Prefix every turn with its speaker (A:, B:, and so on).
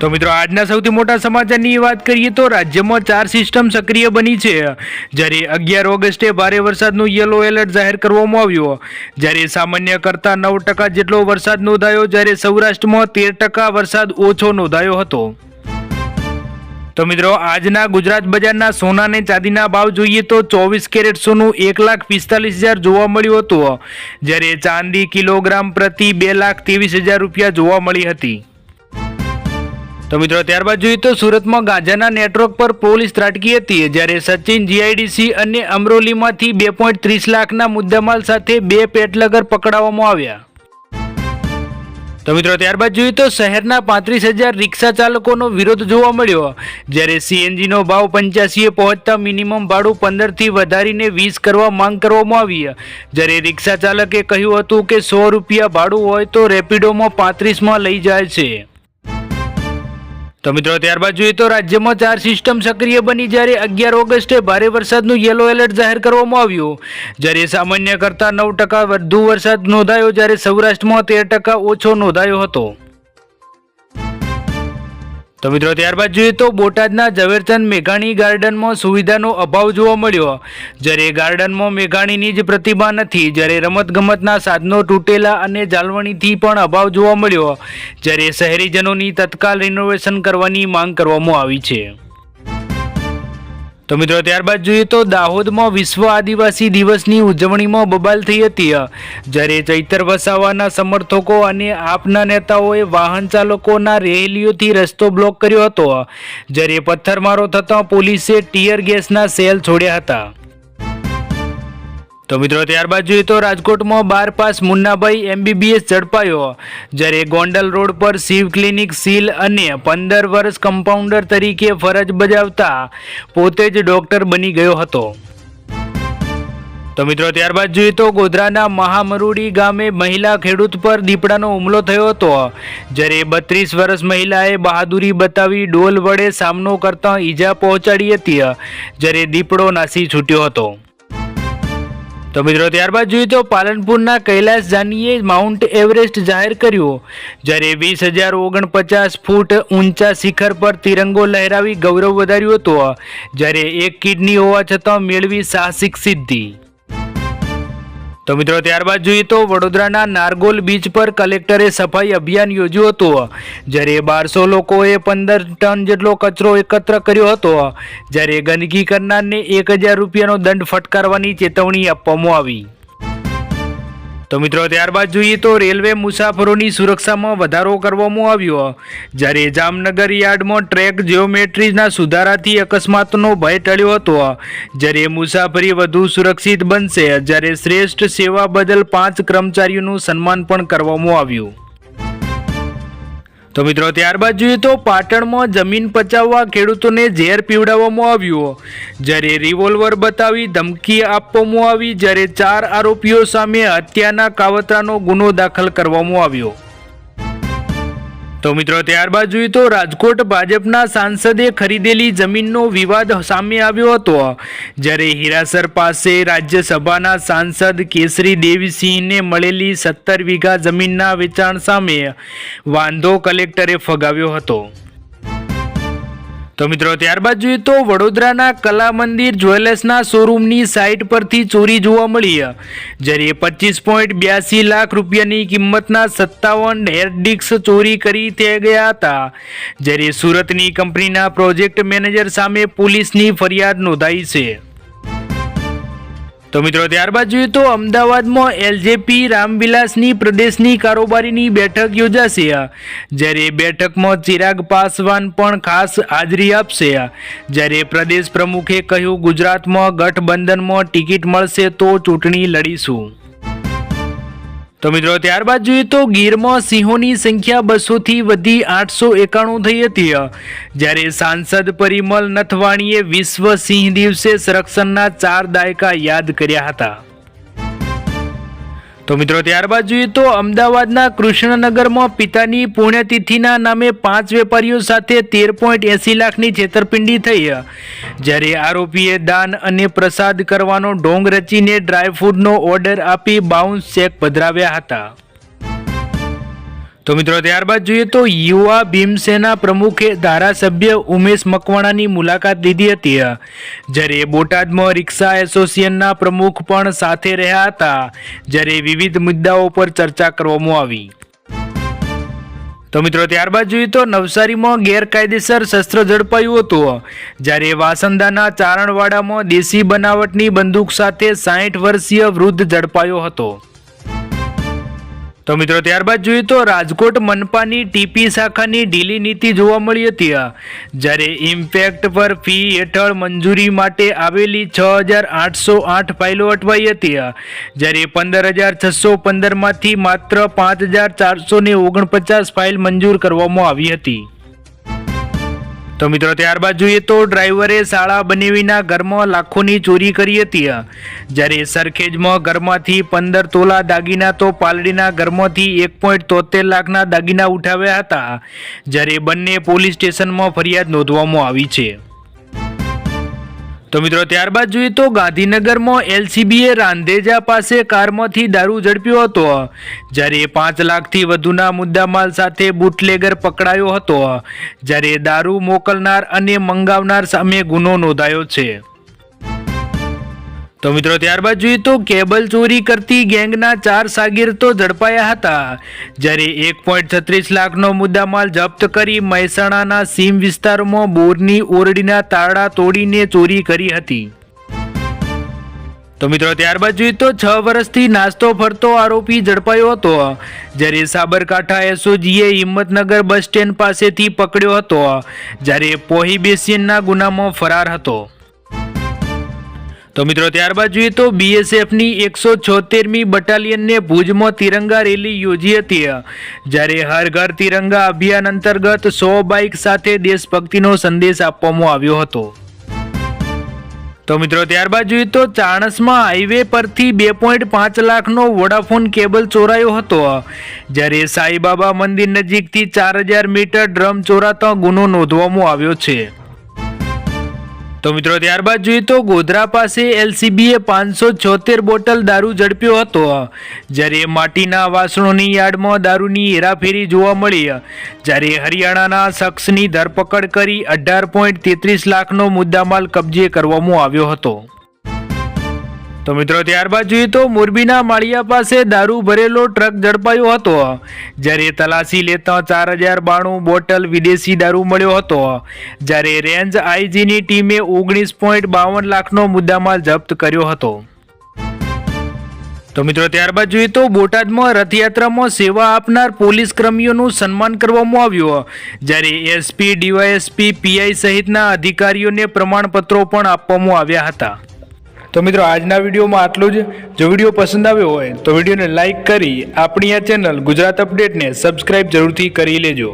A: તો મિત્રો આજના સૌથી મોટા સમાચારની વાત કરીએ તો રાજ્યમાં 4 સિસ્ટમ સક્રિય બની છે, જ્યારે 11 ઓગસ્ટે ભારે વરસાદનું યલો એલર્ટ જાહેર કરવામાં આવ્યું, જ્યારે સામાન્ય કરતાં 9% જેટલો વરસાદ નોંધાયો, જ્યારે સૌરાષ્ટ્રમાં 13% વરસાદ ઓછો નોંધાયો હતો। તો મિત્રો આજના ગુજરાત બજારના સોના અને ચાંદીના ભાવ જોઈએ તો 24 કેરેટ સોનું 1,45,000 જોવા મળ્યું હતું, જ્યારે ચાંદી કિલોગ્રામ પ્રતિ 2,23,000 રૂપિયા જોવા મળી હતી। તો મિત્રો ત્યારબાદ જોઈએ તો સુરતમાં ગાંજાના નેટવર્ક પર પોલીસ ત્રાટકી હતી, જ્યારે સચિન જીઆઈડીસી અને અમરોલીમાંથી 2.30 લાખના મુદ્દામાલ સાથે 2 પેટલગર પકડાવવામાં આવ્યા। તો મિત્રો ત્યારબાદ જોઈએ તો શહેરના 35,000 રિક્ષા ચાલકોનો વિરોધ જોવા મળ્યો, જ્યારે સીએનજીનો ભાવ 85 પહોંચતા મિનિમમ ભાડું 15થી વધારીને 20 કરવા માંગ કરવામાં આવી, જ્યારે રિક્ષા ચાલકે કહ્યું હતું કે 100 રૂપિયા ભાડું હોય તો રેપિડોમાં 35માં લઈ જાય છે। તો મિત્રો ત્યારબાદ જોઈએ તો રાજ્યમાં 4 સિસ્ટમ સક્રિય બની, જ્યારે 11 ઓગસ્ટે ભારે વરસાદનું યેલો એલર્ટ જાહેર કરવામાં આવ્યું, જ્યારે સામાન્ય કરતાં 9% વધુ વરસાદ નોંધાયો, જ્યારે સૌરાષ્ટ્રમાં 13% ઓછો નોંધાયો હતો। તો મિત્રો ત્યારબાદ જોઈએ તો બોટાદના ઝવેરચંદ મેઘાણી ગાર્ડનમાં સુવિધાનો અભાવ જોવા મળ્યો, જ્યારે ગાર્ડનમાં મેઘાણીની જ પ્રતિભા નથી, જ્યારે રમતગમતના સાધનો તૂટેલા અને જાળવણીથી પણ અભાવ જોવા મળ્યો, જ્યારે શહેરીજનોની તત્કાલ રિનોવેશન કરવાની માંગ કરવામાં આવી છે। તો મિત્રો ત્યારબાદ જોઈએ તો દાહોદમાં વિશ્વ આદિવાસી દિવસની ઉજવણીમાં બબાલ થઈ હતી, જ્યારે ચૈતર વસાવાના સમર્થકો અને આપના નેતાઓએ વાહન ચાલકોના રેલીઓથી રસ્તો બ્લોક કર્યો હતો, જ્યારે પથ્થરમારો થતાં પોલીસે ટીયર ગેસના સેલ છોડ્યા હતા। તો મિત્રો ત્યારબાદ જોઈએ તો રાજકોટમાં 12 પાસ મુન્નાભાઈ MBBS ઝડપાયો, જ્યારે ગોંડલ રોડ પર શિવ ક્લિનિક સીલ અને 15 વર્ષ કમ્પાઉન્ડર તરીકે ફરજ બજાવતા પોતે જ ડોક્ટર બની ગયો હતો। તો મિત્રો ત્યારબાદ જોઈએ તો ગોધરાના મહામરુડી ગામે મહિલા ખેડૂત પર દીપડાનો હુમલો થયો હતો, જ્યારે 32 વર્ષ મહિલાએ બહાદુરી બતાવી ડોલ વડે સામનો કરતા ઈજા પહોંચાડી હતી, જ્યારે દીપડો નાસી છૂટ્યો હતો। તો મિત્રો ત્યારબાદ જોઈએ તો પાલનપુરના કૈલાસ જાનીએ માઉન્ટ એવરેસ્ટ જાહેર કર્યું, જ્યારે 20,049 ફૂટ ઊંચા શિખર પર તિરંગો લહેરાવી ગૌરવ વધાર્યું હતું, જ્યારે 1 કિડની હોવા છતાં મેળવી સાહસિક સિદ્ધિ। તો મિત્રો ત્યારબાદ જોઈએ તો વડોદરાના નારગોલ બીચ પર કલેક્ટરે સફાઈ અભિયાન યોજ્યું હતું, જ્યારે 1200 લોકોએ 15 ટન જેટલો કચરો એકત્ર કર્યો હતો, જ્યારે ગંદકી કરનારને 1,000 રૂપિયાનો દંડ ફટકારવાની ચેતવણી આપવામાં આવી। તો મિત્રો ત્યારબાદ જોઈએ તો રેલવે મુસાફરોની સુરક્ષામાં વધારો કરવામાં આવ્યો, જ્યારે જામનગર યાર્ડમાં ટ્રેક જીઓમેટ્રીના સુધારાથી અકસ્માતનો ભય ટળ્યો હતો, જ્યારે મુસાફરી વધુ સુરક્ષિત બનશે, જ્યારે શ્રેષ્ઠ સેવા બદલ 5 કર્મચારીઓનું સન્માન પણ કરવામાં આવ્યું। તો મિત્રો ત્યારબાદ જોઈએ તો પાટણમાં જમીન પચાવવા ખેડૂતોને ઝેર પીવડાવવામાં આવ્યું, જ્યારે રિવોલ્વર બતાવી ધમકી આપવામાં આવી, જ્યારે 4 આરોપીઓ સામે હત્યાના કાવતરાનો ગુનો દાખલ કરવામાં આવ્યો। તો મિત્રો ત્યારબાદ જોઈએ તો રાજકોટ ભાજપના સાંસદે ખરીદેલી જમીનનો વિવાદ સામે આવ્યો હતો, જ્યારે હીરાસર પાસે રાજ્યસભાના સાંસદ કેસરી દેવીસિંહને મળેલી 17 વીઘા જમીનના વેચાણ સામે વાંધો કલેક્ટરે ફગાવ્યો હતો। તો મિત્રો ત્યારબાદ જોઈએ તો વડોદરાના કલા મંદિર જ્વેલર્સના શોરૂમની સાઇટ પરથી ચોરી જોવા મળી, જ્યારે 25.82 લાખ રૂપિયાની કિંમતના 57 હેર ડિસ્ક ચોરી કરી થઈ ગયા હતા, જ્યારે સુરતની કંપનીના પ્રોજેક્ટ મેનેજર સામે પોલીસની ફરિયાદ નોંધાઈ છે। તો મિત્રો ત્યારબાદ જોઈએ તો અમદાવાદમાં LJP રામવિલાસની પ્રદેશની કારોબારીની બેઠક યોજાશે, જ્યારે બેઠકમાં ચિરાગ પાસવાન પણ ખાસ હાજરી આપશે, જ્યારે પ્રદેશ પ્રમુખે કહ્યું ગુજરાતમાં ગઠબંધનમાં ટિકિટ મળશે તો ચૂંટણી લડીશું। તો મિત્રો ત્યારબાદ જોઈએ તો ગીરમાં સિંહોની સંખ્યા 200થી વધી 891 થઈ હતી, જ્યારે સાંસદ પરિમલ નથવાણીએ વિશ્વ સિંહ દિવસે સંરક્ષણના 4 દાયકા યાદ કર્યા હતા। તો મિત્રો ત્યારબાદ જોઈએ તો અમદાવાદના કૃષ્ણનગરમાં પિતાની પુણ્યતિથિના નામે 5 વેપારીઓ સાથે 13.80 લાખની છેતરપિંડી થઈ, જ્યારે આરોપીએ દાન અને પ્રસાદ કરવાનો ઢોંગ રચીને ડ્રાયફ્રૂટનો ઓર્ડર આપી બાઉન્સ ચેક પધરાવ્યા હતા। તો મિત્રો ત્યારબાદ જોઈએ તો યુવા ભીમસેના પ્રમુખે ધારાસભ્ય ઉમેશ મકવાણાની મુલાકાત લીધી હતી, જ્યારે બોટાદમાં રિક્ષા એસોસિએશનના પ્રમુખ પણ સાથે રહ્યા હતા, જ્યારે વિવિધ મુદ્દાઓ પર ચર્ચા કરવામાં આવી. તો મિત્રો ત્યારબાદ જોઈએ તો નવસારીમાં ગેરકાયદેસર શસ્ત્ર ઝડપાયું હતું, જ્યારે વાસંદાના ચારણવાડામાં દેશી બનાવટની બંદૂક સાથે 60 વર્ષીય વૃદ્ધ ઝડપાયો હતો. તો મિત્રો ત્યારબાદ જોઈએ તો રાજકોટ મનપાની ટીપી શાખાની ઢીલી નીતિ જોવા મળી હતી, જ્યારે ઇમ્પેક્ટ પર ફી હેઠળ મંજૂરી માટે આવેલી 6,808 ફાઇલો અટવાઈ હતી, જ્યારે 15,615માંથી માત્ર 5,449 ફાઇલ મંજૂર કરવામાં આવી હતી. તો મિત્રો ત્યારબાદ જોઈએ તો ડ્રાઈવરે શાળા બનેવીના ઘરમાં લાખોની ચોરી કરી હતી, જ્યારે સરખેજમાં ઘરમાંથી 15 તોલા દાગીના તો પાલડીના ઘરમાંથી 1.73 લાખના દાગીના ઉઠાવ્યા હતા, જ્યારે બંને પોલીસ સ્ટેશનમાં ફરિયાદ નોંધવામાં આવી છે. તો મિત્રો ત્યારબાદ જોઈએ તો ગાંધીનગરમાં એલસીબીએ રાંધેજા પાસે કારમાંથી દારૂ ઝડપ્યો હતો, જ્યારે 5 લાખથી વધુના મુદ્દામાલ સાથે બુટલેગર પકડાયો હતો, જ્યારે દારૂ મોકલનાર અને મંગાવનાર સામે ગુનો નોંધાયો છે. તો મિત્રો ત્યારબાદ જોઈએ તો કેબલ ચોરી કરતી ગેંગના 4 શાગીરતો ઝડપાયા હતા, જ્યારે 1.36 લાખનો મુદ્દામાલ જપ્ત કરી મહેસાણાના સીમ વિસ્તારમાં બોરની ઓરડીના તાળા તોડીને ચોરી કરી હતી. તો મિત્રો ત્યારબાદ જોઈએ તો 6 વર્ષથી નાસ્તો ફરતો આરોપી ઝડપાયો હતો, જ્યારે સાબરકાંઠા એસઓજીએ હિંમતનગર બસ સ્ટેન્ડ પાસેથી પકડ્યો હતો, જ્યારે પ્રોહિબિશનના ગુનામાં ફરાર હતો. તો મિત્રો ત્યારબાદ જોઈએ તો બીએસએફની 176મી બટાલિયનને ભુજમાં તિરંગા રેલી યોજી હતી, જ્યારે હર ઘર તિરંગા અભિયાન અંતર્ગત 100 બાઇક સાથે દેશભક્તિનો સંદેશ આપવામાં આવ્યો હતો. તો મિત્રો ત્યારબાદ જોઈએ તો ચાણસ્મા હાઈવે પરથી 2.5 લાખનો વોડાફોન કેબલ ચોરાયો હતો, જ્યારે સાઈબાબા મંદિર નજીકથી 4000 મીટર ડ્રમ ચોરાતા ગુનો નોંધવામાં આવ્યો છે. તો મિત્રો ત્યારબાદ જોઈએ તો ગોધરા પાસે એલસીબીએ 576 બોટલ દારૂ ઝડપ્યો હતો, જ્યારે માટીના વાસણોની યાર્ડમાં દારૂની હેરાફેરી જોવા મળી, જ્યારે હરિયાણાના શખ્સની ધરપકડ કરી 18.33 લાખનો મુદ્દામાલ કબજે કરવામાં આવ્યો હતો. તો મિત્રો ત્યારબાદ જોઈએ તો મોરબીના માળિયા પાસે દારૂ ભરેલો ટ્રક ઝડપાયો હતો, જ્યારે તલાશી લેતા 4092 બોટલ વિદેશી દારૂ મળ્યો હતો, જ્યારે રેન્જ આઈજીની ટીમે 19.52 લાખનો મુદ્દામાલ જપ્ત કર્યો હતો. તો મિત્રો ત્યારબાદ જોઈએ તો બોટાદમાં રથયાત્રામાં સેવા આપનાર પોલીસ કર્મીઓનું સન્માન કરવામાં આવ્યું, જ્યારે એસપી, ડીવાયએસપી, પીઆઈ સહિતના અધિકારીઓને પ્રમાણપત્રો પણ આપવામાં આવ્યા હતા. તો મિત્રો આજના વિડીયોમાં આટલું જ. જો વિડીયો પસંદ આવ્યો હોય તો વિડીયોને લાઇક કરી આપણી આ ચેનલ ગુજરાત અપડેટને સબસ્ક્રાઇબ જરૂરથી કરી લેજો.